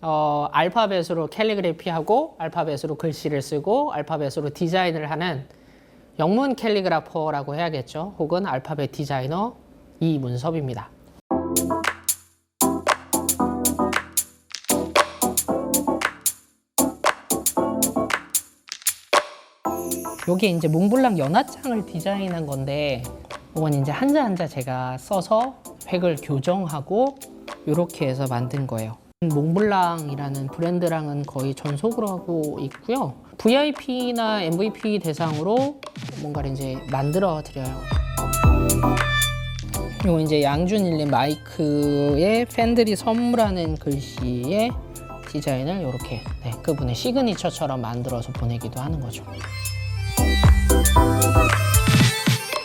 알파벳으로 캘리그래피하고 알파벳으로 글씨를 쓰고 알파벳으로 디자인을 하는 영문 캘리그라퍼라고 해야겠죠. 혹은 알파벳 디자이너 이문섭입니다. 요게 이제 몽블랑 연화장을 디자인한 건데 이건 이제 한자 한자 제가 써서 획을 교정하고 이렇게 해서 만든 거예요. 몽블랑이라는 브랜드랑은 거의 전속으로 하고 있고요. VIP나 MVP 대상으로 뭔가를 이제 만들어 드려요. 이거 이제 양준일님 마이크에 팬들이 선물하는 글씨의 디자인을 이렇게 그분의 시그니처처럼 만들어서 보내기도 하는 거죠.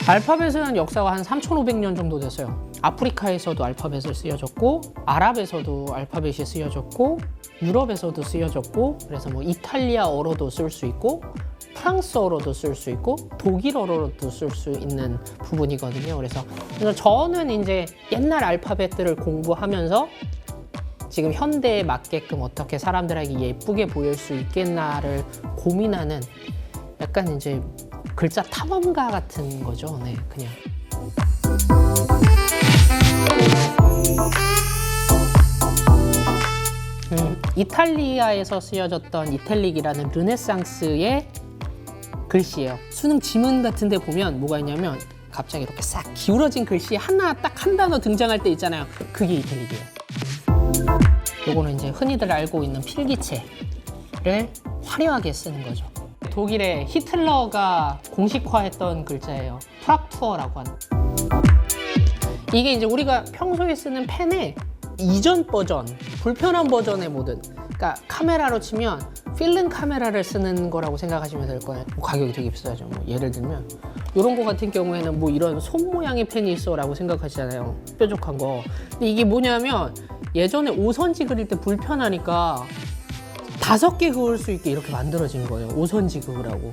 알파벳은 역사가 한 3,500년 정도 됐어요. 아프리카에서도 알파벳을 쓰여졌고 아랍에서도 알파벳이 쓰여졌고 유럽에서도 쓰여졌고 그래서 뭐 이탈리아어로도 쓸 수 있고 프랑스어로도 쓸 수 있고 독일어로도 쓸 수 있는 부분이거든요. 그래서 저는 이제 옛날 알파벳들을 공부하면서 지금 현대에 맞게끔 어떻게 사람들에게 예쁘게 보일 수 있겠나를 고민하는 약간 이제 글자 탐험가 같은 거죠. 네, 그냥. 이탈리아에서 쓰여졌던 이탈릭이라는 르네상스의 글씨예요. 수능 지문 같은 데 보면 뭐가 있냐면 갑자기 이렇게 싹 기울어진 글씨 하나 딱 한 단어 등장할 때 있잖아요. 그게 이탈릭이에요. 요거는 이제 흔히들 알고 있는 필기체를 화려하게 쓰는 거죠. 독일의 히틀러가 공식화했던 글자예요. 프락투어라고 하는. 이게 이제 우리가 평소에 쓰는 펜의 이전 버전, 불편한 버전의 모든. 그러니까 카메라로 치면 필름 카메라를 쓰는 거라고 생각하시면 될 거예요. 뭐 가격이 되게 비싸죠. 뭐 예를 들면 이런 거 같은 경우에는 뭐 이런 손 모양의 펜이 있어라고 생각하시잖아요. 뾰족한 거. 근데 이게 뭐냐면 예전에 오선지 그릴 때 불편하니까 5개 그을 수 있게 이렇게 만들어진 거예요. 오선지 그으라고.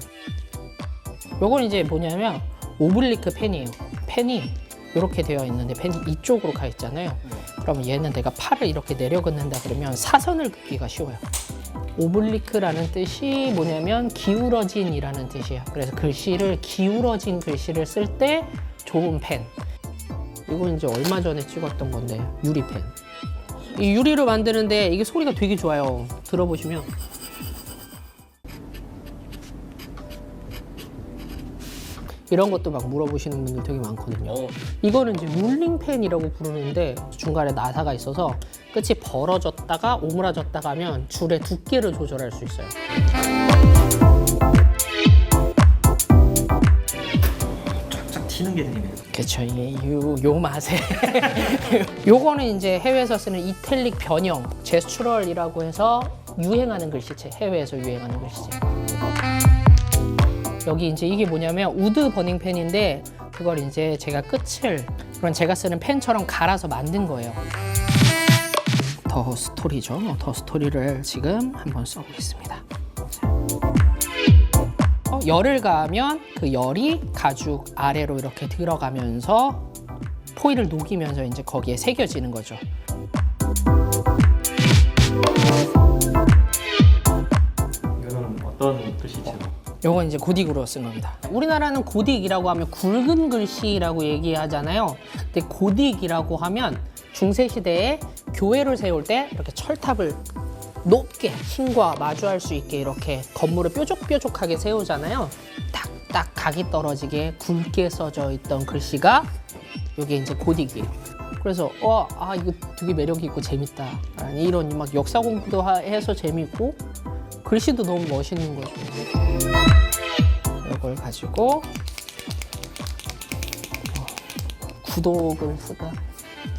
요건 이제 뭐냐면 오블리크 펜이에요. 펜이 이렇게 되어 있는데 펜이 이쪽으로 가 있잖아요. 그러면 얘는 내가 팔을 이렇게 내려 긋는다 그러면 사선을 긋기가 쉬워요. 오블리크라는 뜻이 뭐냐면 기울어진이라는 뜻이에요. 그래서 글씨를 기울어진 글씨를 쓸 때 좋은 펜. 이건 이제 얼마 전에 찍었던 건데 유리펜. 이 유리로 만드는데 이게 소리가 되게 좋아요. 들어보시면 이런 것도 막 물어보시는 분들 되게 많거든요. 이거는 이제 룰링펜이라고 부르는데 중간에 나사가 있어서 끝이 벌어졌다가 오므라졌다가 하면 줄의 두께를 조절할 수 있어요. 쫙쫙 튀는 게 되네요. 그쵸, 이게 요 맛에. 요거는 이제 해외에서 쓰는 이탈릭 변형, 제스처럴이라고 해서 유행하는 글씨체, 해외에서 유행하는 글씨체. 여기 이제 이게 뭐냐면 우드 버닝펜인데 그걸 이제 제가 끝을 그런 제가 쓰는 펜처럼 갈아서 만든 거예요. 더 스토리죠. 더 스토리를 지금 한번 써보겠습니다. 열을 가하면 그 열이 가죽 아래로 이렇게 들어가면서 포일을 녹이면서 이제 거기에 새겨지는 거죠. 이거는 어떤 글씨체로? 요건 이제 고딕으로 쓴 겁니다. 우리나라는 고딕이라고 하면 굵은 글씨라고 얘기하잖아요. 근데 고딕이라고 하면 중세시대에 교회를 세울 때 이렇게 철탑을 높게 힘과 마주할 수 있게 이렇게 건물을 뾰족뾰족하게 세우잖아요. 딱딱 각이 떨어지게 굵게 써져 있던 글씨가 이게 이제 고딕이에요. 그래서 이거 되게 매력 있고 재밌다. 아니, 이런 막 역사 공부도 해서 재밌고 글씨도 너무 멋있는 거죠. 이걸 가지고 구독을 쓰다.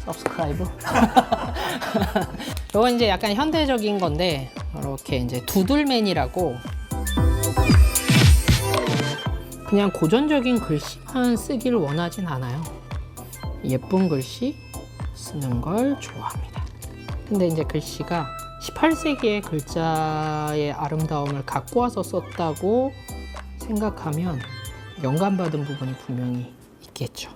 서브스크라이브. 이건 이제 약간 현대적인 건데 이렇게 이제 두들맨이라고 그냥 고전적인 글씨만 쓰기를 원하진 않아요. 예쁜 글씨 쓰는 걸 좋아합니다. 근데 이제 글씨가 18세기의 글자의 아름다움을 갖고 와서 썼다고 생각하면 영감받은 부분이 분명히 있겠죠.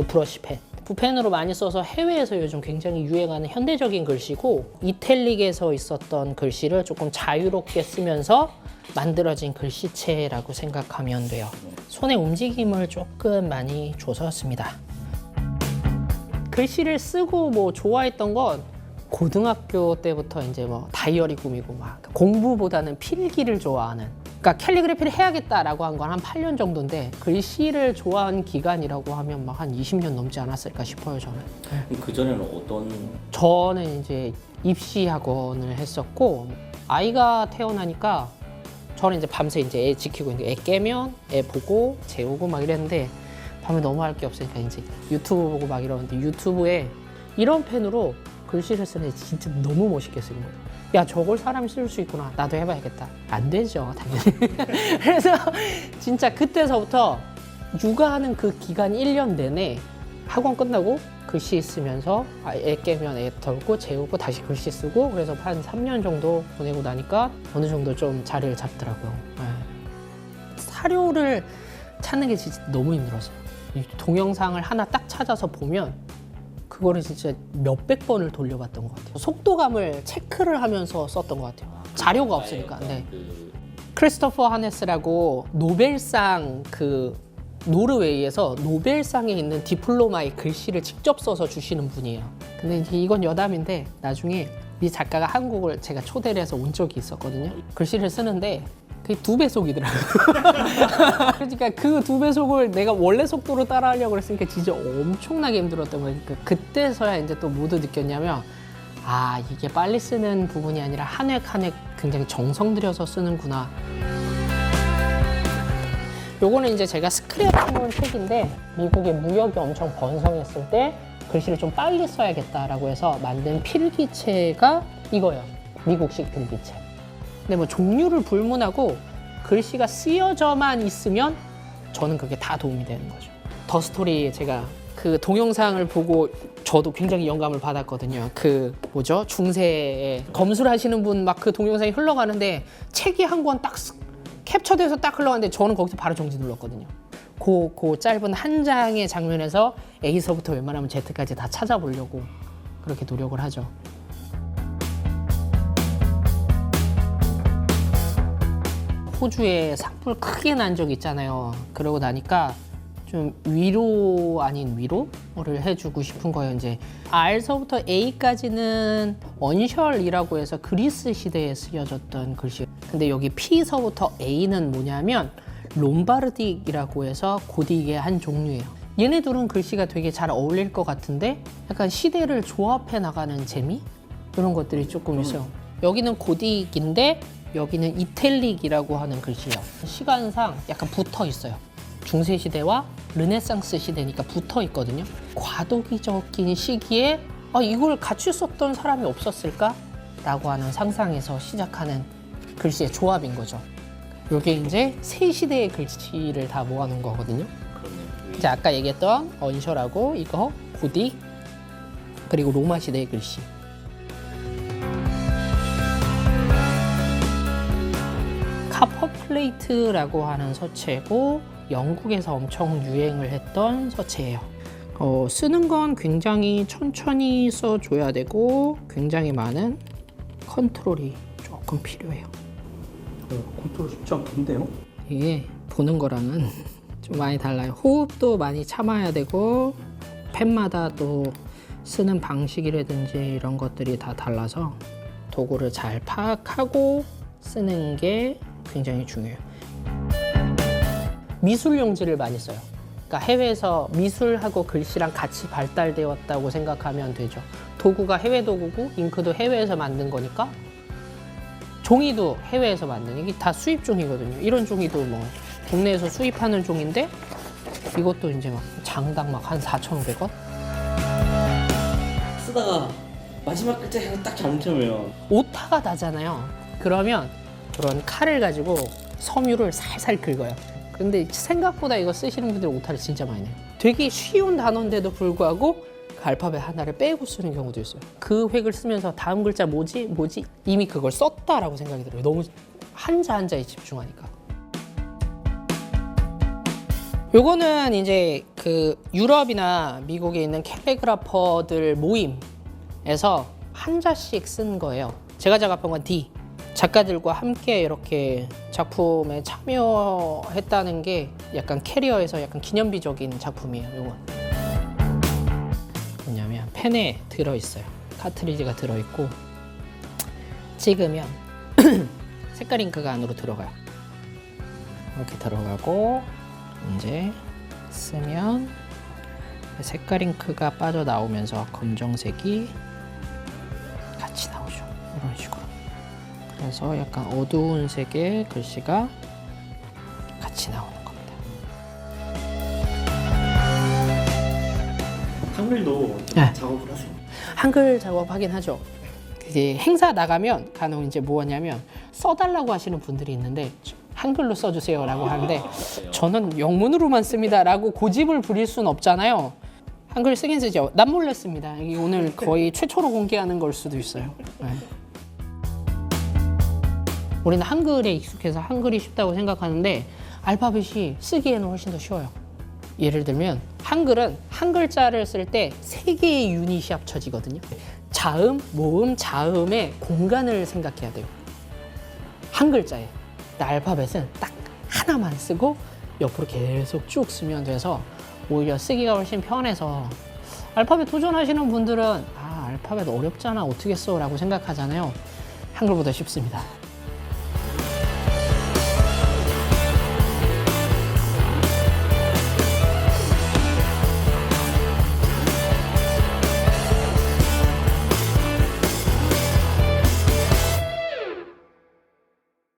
브러쉬 펜. 붓펜으로 많이 써서 해외에서 요즘 굉장히 유행하는 현대적인 글씨고 이탈릭에서 있었던 글씨를 조금 자유롭게 쓰면서 만들어진 글씨체라고 생각하면 돼요. 손의 움직임을 조금 많이 줘서 씁니다. 글씨를 쓰고 뭐 좋아했던 건 고등학교 때부터 이제 뭐 다이어리 꾸미고 막 공부보다는 필기를 좋아하는. 그러니까 캘리그래피를 해야겠다라고 한 건 한 8년 정도인데 글씨를 좋아한 기간이라고 하면 막 한 20년 넘지 않았을까 싶어요 저는. 그 전에는 어떤? 저는 이제 입시 학원을 했었고 아이가 태어나니까 저는 이제 밤새 이제 애 지키고 있는데 애 깨면 애 보고 재우고 막 이랬는데 밤에 너무 할 게 없으니까 이제 유튜브 보고 막 이러는데 유튜브에 이런 펜으로 글씨를 쓰는 애 진짜 너무 멋있게 쓰는 거예요. 야 저걸 사람이 쓸 수 있구나. 나도 해봐야겠다. 안 되죠 당연히. 그래서 진짜 그때서부터 육아하는 그 기간 1년 내내 학원 끝나고 글씨 쓰면서 애 깨면 애 덜고 재우고 다시 글씨 쓰고 그래서 한 3년 정도 보내고 나니까 어느 정도 좀 자리를 잡더라고요. 네. 사료를 찾는 게 진짜 너무 힘들었어요. 이 동영상을 하나 딱 찾아서 보면 그거를 진짜 몇백 번을 돌려봤던 것 같아요. 속도감을 체크를 하면서 썼던 것 같아요. 자료가 없으니까. 네. 크리스토퍼 하네스라고 노벨상 노르웨이에서 노벨상에 있는 디플로마의 글씨를 직접 써서 주시는 분이에요. 근데 이제 이건 여담인데 나중에 이 작가가 한국을 제가 초대를 해서 온 적이 있었거든요. 글씨를 쓰는데 그게 2배속이더라고요. 그러니까 그 2배속을 내가 원래 속도로 따라하려고 했으니까 진짜 엄청나게 힘들었던 거예요. 그러니까 그때서야 이제 또 뭐도 느꼈냐면 아 이게 빨리 쓰는 부분이 아니라 한 획 한 획 굉장히 정성 들여서 쓰는구나. 요거는 이제 제가 스크랩해놓은 책인데 미국의 무역이 엄청 번성했을 때 글씨를 좀 빨리 써야겠다라고 해서 만든 필기체가 이거예요. 미국식 필기체. 근데 뭐 종류를 불문하고 글씨가 쓰여져만 있으면 저는 그게 다 도움이 되는 거죠. 더 스토리 제가 그 동영상을 보고 저도 굉장히 영감을 받았거든요. 그 뭐죠? 중세에 검술하시는 분 막 그 동영상이 흘러가는데 책이 한 권 딱 캡처돼서 딱 흘러가는데 저는 거기서 바로 정지 눌렀거든요. 그 짧은 한 장의 장면에서 A서부터 웬만하면 Z까지 다 찾아보려고 그렇게 노력을 하죠. 호주에 산불 크게 난 적 있잖아요. 그러고 나니까 좀 위로 아닌 위로를 해주고 싶은 거예요. 이제 R서부터 A까지는 언셜이라고 해서 그리스 시대에 쓰여졌던 글씨. 근데 여기 P서부터 A는 뭐냐면 롬바르딕이라고 해서 고딕의 한 종류예요. 얘네 둘은 글씨가 되게 잘 어울릴 것 같은데 약간 시대를 조합해 나가는 재미? 이런 것들이 조금 있어요. 여기는 고딕인데 여기는 이탈릭이라고 하는 글씨예요. 시간상 약간 붙어 있어요. 중세 시대와 르네상스 시대니까 붙어 있거든요. 과도기적인 시기에 이걸 같이 썼던 사람이 없었을까? 라고 하는 상상에서 시작하는 글씨의 조합인 거죠. 이게 이제 세 시대의 글씨를 다 모아놓은 거거든요. 이제 아까 얘기했던 언셜하고 이거 고딕 그리고 로마 시대의 글씨. 카퍼 플레이트라고 하는 서체고 영국에서 엄청 유행을 했던 서체예요. 쓰는 건 굉장히 천천히 써줘야 되고 굉장히 많은 컨트롤이 조금 필요해요. 컨트롤 쉽지 않던데요? 이게 보는 거랑은 좀 많이 달라요. 호흡도 많이 참아야 되고 펜마다 또 쓰는 방식이라든지 이런 것들이 다 달라서 도구를 잘 파악하고 쓰는 게 굉장히 중요해요. 미술 용지를 많이 써요. 그러니까 해외에서 미술하고 글씨랑 같이 발달되었다고 생각하면 되죠. 도구가 해외 도구고 잉크도 해외에서 만든 거니까 종이도 해외에서 만든 이게 다 수입 종이거든요. 이런 종이도 뭐 국내에서 수입하는 종인데 이것도 이제 막 장당 막 한 4,500원? 쓰다가 마지막 글자에서 딱 잘못하면 오타가 나잖아요. 그러면 그런 칼을 가지고 섬유를 살살 긁어요. 근데 생각보다 이거 쓰시는 분들 오타를 진짜 많이 내요. 되게 쉬운 단어인데도 불구하고 그 알파벳 하나를 빼고 쓰는 경우도 있어요. 그 획을 쓰면서 다음 글자 뭐지? 이미 그걸 썼다라고 생각이 들어요. 너무 한자 한자에 집중하니까. 요거는 이제 그 유럽이나 미국에 있는 캘리그라퍼들 모임에서 한자씩 쓴 거예요. 제가 작업한 건 D. 작가들과 함께 이렇게 작품에 참여했다는 게 약간 캐리어에서 약간 기념비적인 작품이에요. 요건 뭐냐면 펜에 들어있어요. 카트리지가 들어있고 찍으면 색깔 잉크가 안으로 들어가요. 이렇게 들어가고 이제 쓰면 색깔 잉크가 빠져나오면서 검정색이 같이 나오죠. 이런 식으로. 그래서 약간 어두운 색의 글씨가 같이 나오는 겁니다. 한글도 네. 작업을 하세요? 한글 작업하긴 하죠. 이제 행사 나가면 간혹 이제 뭐 하냐면 써달라고 하시는 분들이 있는데 한글로 써주세요라고 하는데 저는 영문으로만 씁니다라고 고집을 부릴 수는 없잖아요. 한글 쓰긴 쓰죠. 난 몰래 씁니다. 이게 오늘 거의 최초로 공개하는 걸 수도 있어요. 네. 우리는 한글에 익숙해서 한글이 쉽다고 생각하는데 알파벳이 쓰기에는 훨씬 더 쉬워요. 예를 들면 한글은 한 글자를 쓸 때 3개의 유닛이 합쳐지거든요. 자음, 모음, 자음의 공간을 생각해야 돼요. 한 글자에. 근데 알파벳은 딱 하나만 쓰고 옆으로 계속 쭉 쓰면 돼서 오히려 쓰기가 훨씬 편해서 알파벳 도전하시는 분들은 아 알파벳 어렵잖아 어떻게 써? 라고 생각하잖아요. 한글보다 쉽습니다.